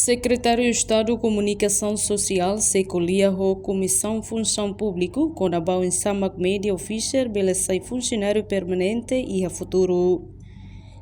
Secretário de Estado de Comunicação Social, Secolia, Comissão Função Pública, Conabau em Samak Media Officer, Belezai funcionário permanente e a futuro.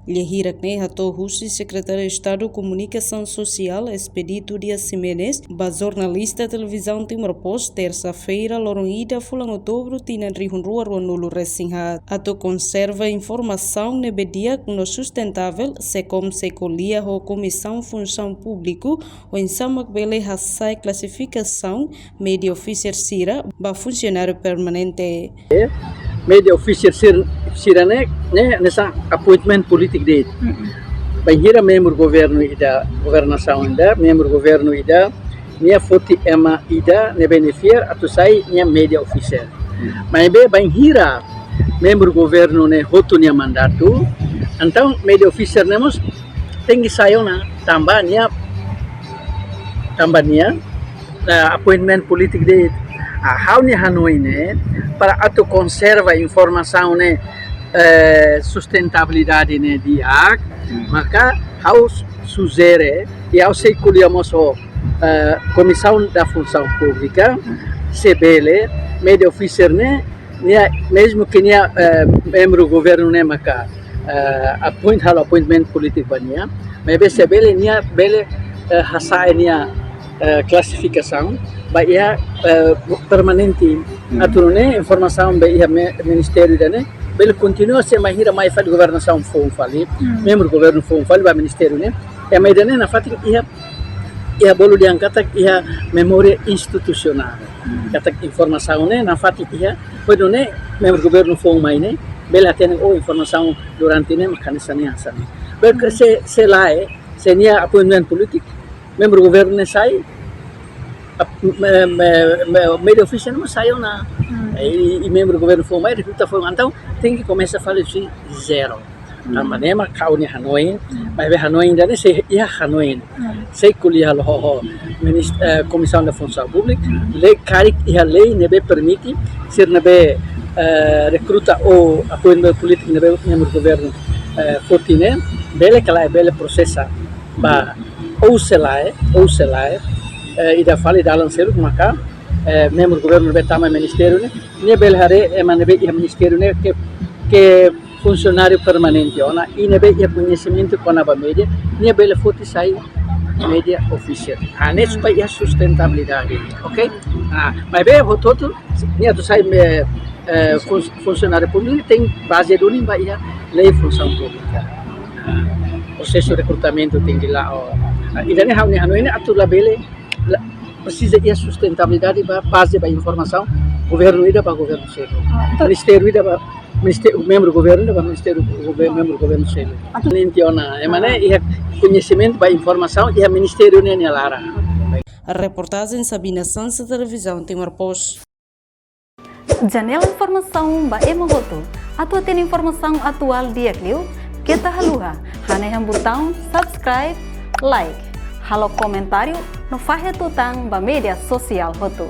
Lhehirakne Hato Russi, Secretário de Estado de Comunicação Social, Expedito Dias Jimenez, jornalista televisão Timor-Post, terça-feira, Loronida, Fulan Outubro, Tina Rihunrua, Ruanulo Resinha. Ato conserva informação nebedia no sustentável, Secom Secolia, Comissão Função Pública, o Insamak Bele Hassai Classificação, Media Officer Sira, funcionário permanente. Media Officer Sira nessa appointment politik dele. Banhira membro governo ida governação ida, membro governo ida, minha foto ema ida ne beneficiar atu sai minha media officer. Mas be banhira membro governo ne hotu nia mandato, então media officer nemos tem que sair na tambah nia appointment politik dele. How ni Hanoi ne para atu conserva informação ne sustentabilidade ne diak maka how suzere e ao sei colhemos comissão da função pública sebele media officer ne mesmo que nia membro do governo ne maka appointment político bania mas be sebele nia bele hasa nia classificação baia permanente aturune informação baia ministério dane bele continua se mahira mai fad governação fon fali membro governo fon fali ba ministério ne e mai dane na fatik ia bolu diangkat ia memória institucional kata informação ne na fatik ia podone membro governo fon mai ne bele atene informação durante ne mekanisme asa bel se lae se nia appointment politik membro governo ne sai media officer não saiu na e membro do governo foi mais recruta foi então tem que começar a falar assim zero na maneira kau ni Hanoi mas Hanoi ainda nem sei ia Hanoi sei colher comissão da função pública lei cari ia lei nebe permite ser nebe recruta ou apoio político nebe membro do governo fortine bele que lá bele processa ba ou se lá ida fala ida lanceiro maka membro do governo betama ministério ne belhare emanebe ia ministério ne que funcionário permanente ona e nebe ia conhecimento com a média ne bele foto sai media officer nesse para ia sustentabilidade ok mas bem todo ne tu sai funcionário público tem base do limba ia lei função pública processo de recrutamento tem que lá e daí Hanoi ne atur la bele precisa de sustentabilidade para base da informação governo ida para governo sério ministério ida para ministério membro governo ida para ministério membro governo sério nentiona emane ia conhecimento para informação e a ministério ne lara. A reportagem Sabina Sansa, televisão Timor-Post. Janela informação ba emogoto atau tem informação atual dia kliu kita haluha haneham botão subscribe like halo comentário no Fahia Tutang ba media sosial hotu.